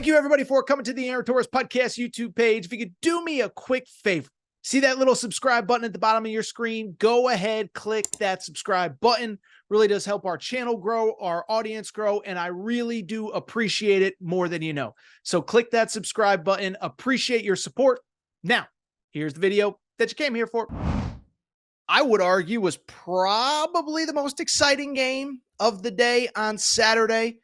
Thank you, everybody, for coming to the Aaron Torres Podcast YouTube page. If you could do me a quick favor, see that little subscribe button at the bottom of your screen? Go ahead, click that subscribe button. Really does help our channel grow, our audience grow, and I really do appreciate it more than you know. So click that subscribe button. Appreciate your support. Now, here's the video that you came here for. I would argue was probably the most exciting game of the day on Saturday.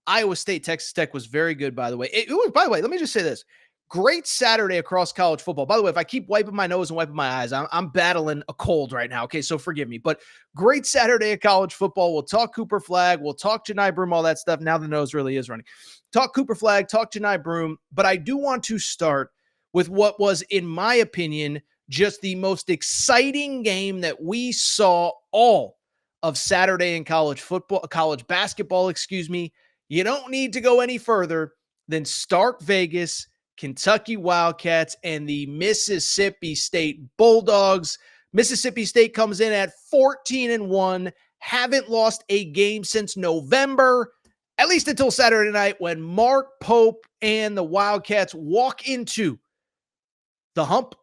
Iowa State, Texas Tech was very good, by the way. By the way, let me just say this. Great Saturday across college football. By the way, if I keep wiping my nose and wiping my eyes, I'm battling a cold right now, okay? So forgive me. But great Saturday of college football. We'll talk Cooper Flagg. We'll talk Johni Broome, all that stuff. Now the nose really is running. Talk Cooper Flagg, talk Johni Broome. But I do want to start with what was, in my opinion, just the most exciting game that we saw all of Saturday in college basketball, excuse me. You don't need to go any further than Stark Vegas, Kentucky Wildcats, and the Mississippi State Bulldogs. Mississippi State comes in at 14-1, haven't lost a game since November, at least until Saturday night when Mark Pope and the Wildcats walk into the hump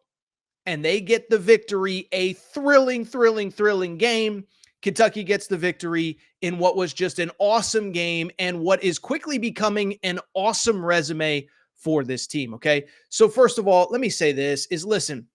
and they get the victory. A thrilling game. Kentucky gets the victory in what was just an awesome game and what is quickly becoming an awesome resume for this team, okay? So first of all, let me say this is, listen,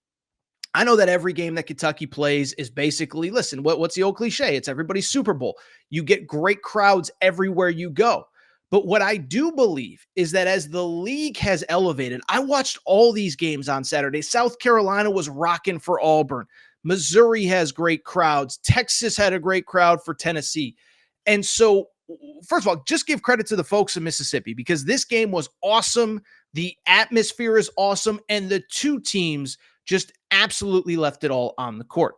I know that every game that Kentucky plays is basically, listen, what's the old cliche? It's everybody's Super Bowl. You get great crowds everywhere you go. But what I do believe is that as the league has elevated, I watched all these games on Saturday. South Carolina was rocking for Auburn. Missouri has great crowds. Texas had a great crowd for Tennessee. And so, first of all, just give credit to the folks in Mississippi because this game was awesome. The atmosphere is awesome. And the two teams just absolutely left it all on the court.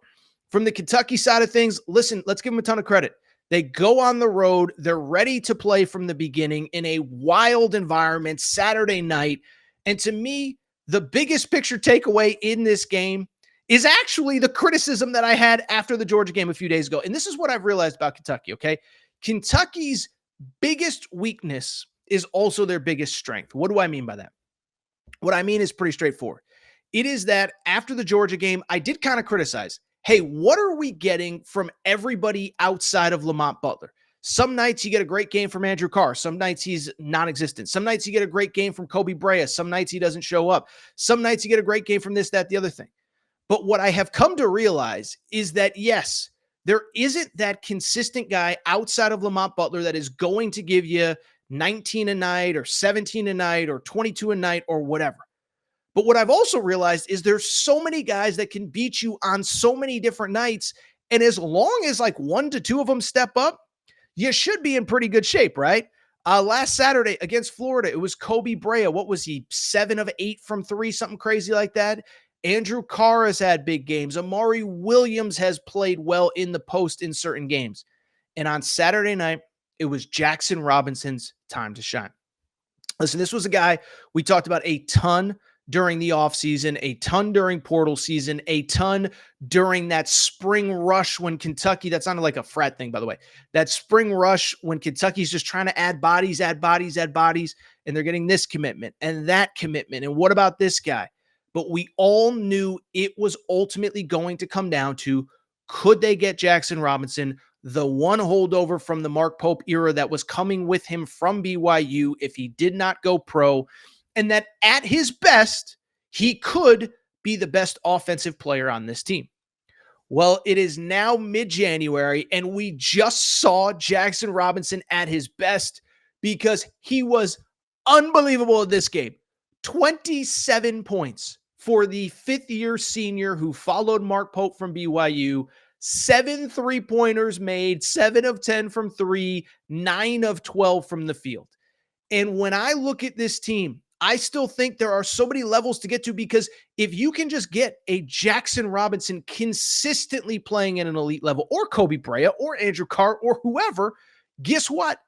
From the Kentucky side of things, listen, let's give them a ton of credit. They go on the road. They're ready to play from the beginning in a wild environment Saturday night. And to me, the biggest picture takeaway in this game is actually the criticism that I had after the Georgia game a few days ago. And this is what I've realized about Kentucky, okay? Kentucky's biggest weakness is also their biggest strength. What do I mean by that? What I mean is pretty straightforward. It is that after the Georgia game, I did kind of criticize, hey, what are we getting from everybody outside of Lamont Butler? Some nights you get a great game from Andrew Carr. Some nights he's non-existent. Some nights you get a great game from Kobe Brea. Some nights he doesn't show up. Some nights you get a great game from this, that, the other thing. But what I have come to realize is that, yes, there isn't that consistent guy outside of Lamont Butler that is going to give you 19 a night or 17 a night or 22 a night or whatever. But what I've also realized is there's so many guys that can beat you on so many different nights. And as long as like 1 to 2 of them step up, you should be in pretty good shape, right? Last Saturday against Florida, it was Kobe Brea. What was he? 7 of 8 from 3, something crazy like that. Andrew Carr has had big games. Amari Williams has played well in the post in certain games. And on Saturday night, it was Jackson Robinson's time to shine. Listen, this was a guy we talked about a ton during the offseason, a ton during portal season, a ton during that spring rush when Kentucky, that sounded like a frat thing, by the way, that spring rush when Kentucky's just trying to add bodies, and they're getting this commitment and that commitment. And what about this guy? But we all knew it was ultimately going to come down to, could they get Jackson Robinson, the one holdover from the Mark Pope era that was coming with him from BYU if he did not go pro, and that at his best, he could be the best offensive player on this team. Well, it is now mid-January, and we just saw Jackson Robinson at his best because he was unbelievable in this game. 27 points for the fifth-year senior who followed Mark Pope from BYU. 7 3-pointers made, 7 of 10 from 3, 9 of 12 from the field. And when I look at this team, I still think there are so many levels to get to, because if you can just get a Jackson Robinson consistently playing at an elite level, or Kobe Brea or Andrew Carr or whoever, guess what?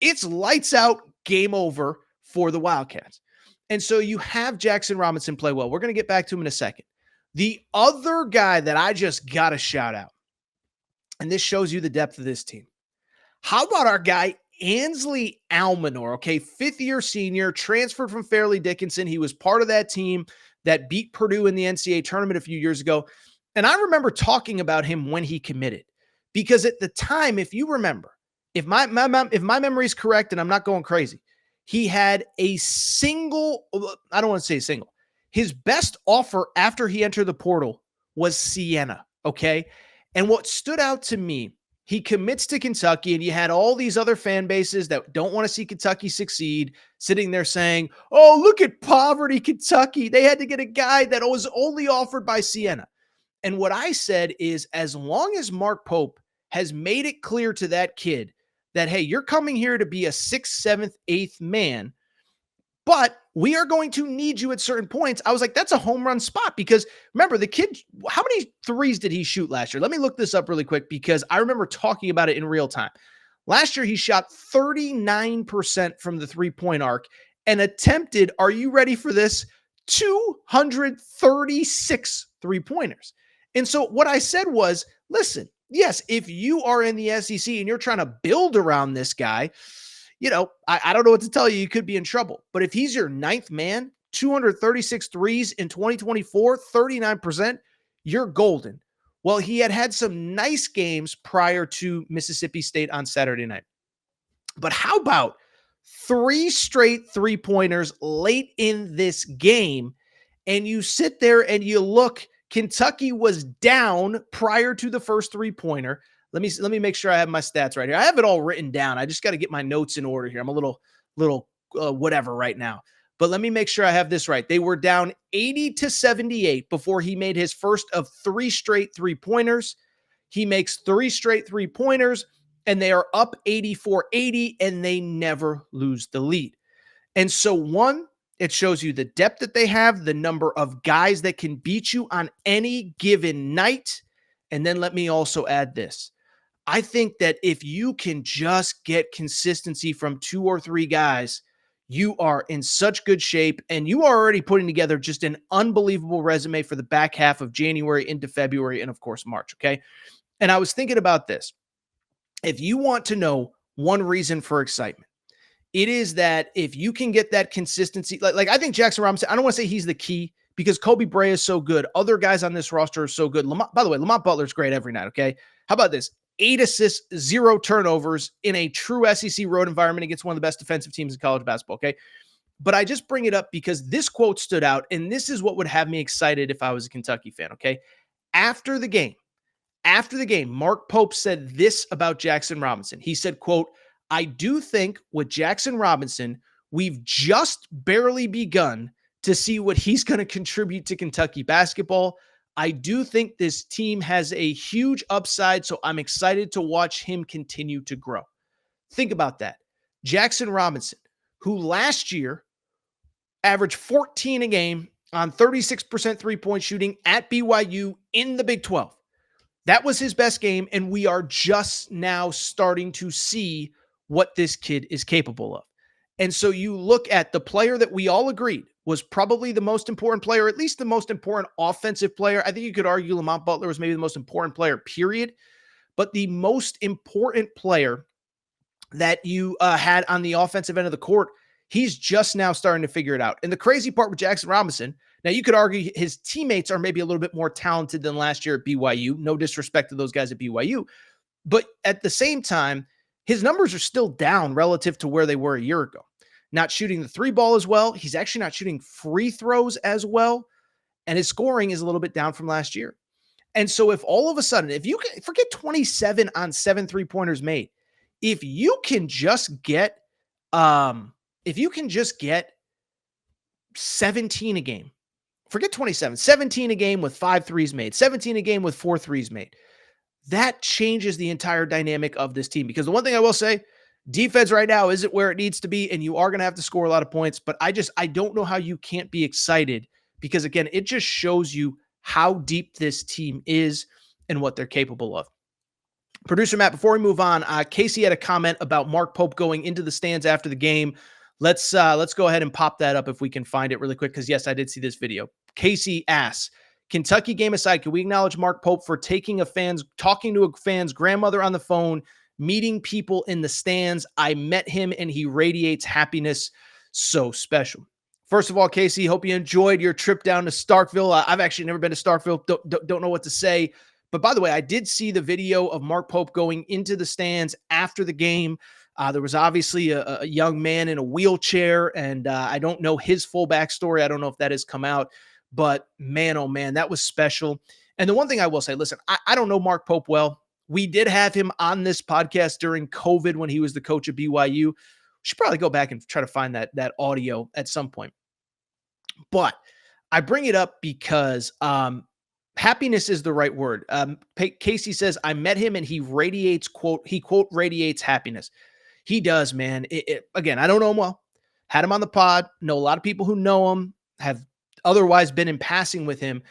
It's lights out, game over for the Wildcats. And so you have Jackson Robinson play well. We're going to get back to him in a second. The other guy that I just got to shout out, and this shows you the depth of this team. How about our guy Ansley Almanor, okay, fifth-year senior, transferred from Fairleigh Dickinson. He was part of that team that beat Purdue in the NCAA tournament a few years ago. And I remember talking about him when he committed, because at the time, if you remember, if my memory is correct and I'm not going crazy, he had a single, I don't want to say single, his best offer after he entered the portal was Siena, okay? And what stood out to me, he commits to Kentucky, and you had all these other fan bases that don't want to see Kentucky succeed sitting there saying, oh, look at poverty, Kentucky. They had to get a guy that was only offered by Siena. And what I said is, as long as Mark Pope has made it clear to that kid that, hey, you're coming here to be a sixth, seventh, eighth man, but we are going to need you at certain points. I was like, that's a home run spot, because remember, the kid, how many threes did he shoot last year? Let me look this up really quick, because I remember talking about it in real time. Last year, he shot 39% from the three-point arc and attempted, are you ready for this? 236 three-pointers. And so what I said was, listen, yes, if you are in the SEC and you're trying to build around this guy, you know, I don't know what to tell you. You could be in trouble. But if he's your ninth man, 236 threes in 2024, 39%, you're golden. Well, he had some nice games prior to Mississippi State on Saturday night. But how about 3 straight three-pointers late in this game? And you sit there and you look, Kentucky was down prior to the first three-pointer. Let me make sure I have my stats right here. I have it all written down. I just got to get my notes in order here. I'm a little whatever right now. But let me make sure I have this right. They were down 80-78 before he made his first of 3 straight three-pointers. He makes 3 straight three-pointers, and they are up 84-80, and they never lose the lead. And so, one, it shows you the depth that they have, the number of guys that can beat you on any given night. And then let me also add this. I think that if you can just get consistency from 2 or 3 guys, you are in such good shape, and you are already putting together just an unbelievable resume for the back half of January into February and, of course, March, okay? And I was thinking about this. If you want to know one reason for excitement, it is that if you can get that consistency, like I think Jackson Robinson, I don't want to say he's the key, because Kobe Bray is so good. Other guys on this roster are so good. By the way, Lamont Butler's great every night, okay? How about this? 8 assists, 0 turnovers in a true SEC road environment against one of the best defensive teams in college basketball, okay? But I just bring it up because this quote stood out, and this is what would have me excited if I was a Kentucky fan, okay? After the game, Mark Pope said this about Jackson Robinson. He said, quote, I do think with Jackson Robinson, we've just barely begun to see what he's going to contribute to Kentucky basketball. I do think this team has a huge upside, so I'm excited to watch him continue to grow. Think about that. Jackson Robinson, who last year averaged 14 a game on 36% three-point shooting at BYU in the Big 12. That was his best game, and we are just now starting to see what this kid is capable of. And so you look at the player that we all agreed was probably the most important player, at least the most important offensive player. I think you could argue Lamont Butler was maybe the most important player, period. But the most important player that you had on the offensive end of the court, he's just now starting to figure it out. And the crazy part with Jackson Robinson, now you could argue his teammates are maybe a little bit more talented than last year at BYU. No disrespect to those guys at BYU. But at the same time, his numbers are still down relative to where they were a year ago. Not shooting the 3 ball as well. He's actually not shooting free throws as well. And his scoring is a little bit down from last year. And so if all of a sudden, if you can forget 27 on 7 3-pointers made, if you can just get 17 a game, forget 27, 17 a game with 5 threes made, 17 a game with 4 threes made, that changes the entire dynamic of this team. Because the one thing I will say, defense right now isn't where it needs to be, and you are going to have to score a lot of points. But I don't know how you can't be excited, because, again, it just shows you how deep this team is and what they're capable of. Producer Matt, before we move on, Casey had a comment about Mark Pope going into the stands after the game. Let's go ahead and pop that up if we can find it really quick, because, yes, I did see this video. Casey asks, Kentucky game aside, can we acknowledge Mark Pope for talking to a fan's grandmother on the phone, meeting people in the stands. I met him and he radiates happiness. So special. First of all, Casey, hope you enjoyed your trip down to Starkville. I've actually never been to Starkville. Don't know what to say. But by the way, I did see the video of Mark Pope going into the stands after the game. There was obviously a young man in a wheelchair, and I don't know his full backstory. I don't know if that has come out. But man, oh man, that was special. And the one thing I will say, listen, I don't know Mark Pope well. We did have him on this podcast during COVID when he was the coach of BYU. Should probably go back and try to find that audio at some point. But I bring it up because happiness is the right word. Casey says, I met him and he radiates, quote, radiates happiness. He does, man. Again, I don't know him well. Had him on the pod. Know a lot of people who know him, have otherwise been in passing with him.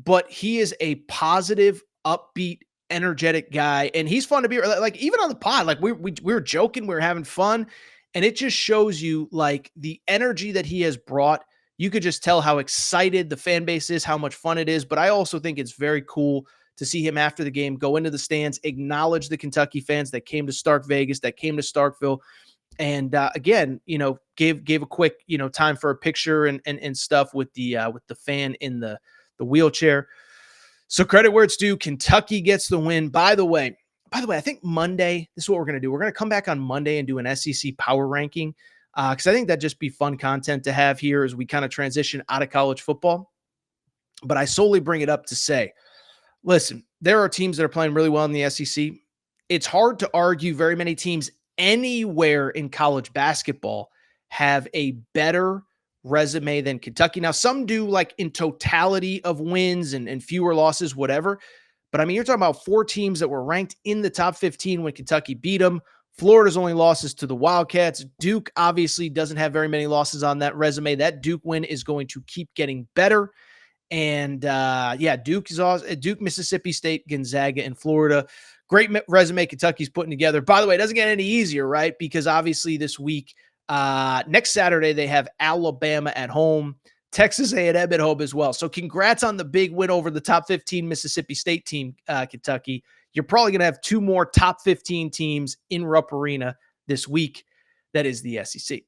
But he is a positive, upbeat, energetic guy. And he's fun to be like, even on the pod, like we were joking, we were having fun. And it just shows you like the energy that he has brought. You could just tell how excited the fan base is, how much fun it is. But I also think it's very cool to see him after the game go into the stands, acknowledge the Kentucky fans that came to Stark Vegas, that came to Starkville. And again, gave a quick, time for a picture and stuff with the fan in the wheelchair. So credit where it's due. Kentucky gets the win. By the way, I think Monday, this is what we're going to do. We're going to come back on Monday and do an SEC power ranking because I think that'd just be fun content to have here as we kind of transition out of college football. But I solely bring it up to say, listen, there are teams that are playing really well in the SEC. It's hard to argue very many teams anywhere in college basketball have a better resume than Kentucky. Now, some do like in totality of wins and fewer losses, whatever. But I mean, you're talking about 4 teams that were ranked in the top 15 when Kentucky beat them. Florida's only losses to the Wildcats. Duke obviously doesn't have very many losses on that resume. That Duke win is going to keep getting better. And Duke is awesome. Duke, Mississippi State, Gonzaga, and Florida. Great resume Kentucky's putting together. By the way, it doesn't get any easier, right? Because obviously this week, next Saturday, they have Alabama at home, Texas A&M at home as well. So congrats on the big win over the top 15 Mississippi State team, Kentucky. You're probably going to have 2 more top 15 teams in Rupp Arena this week. That is the SEC.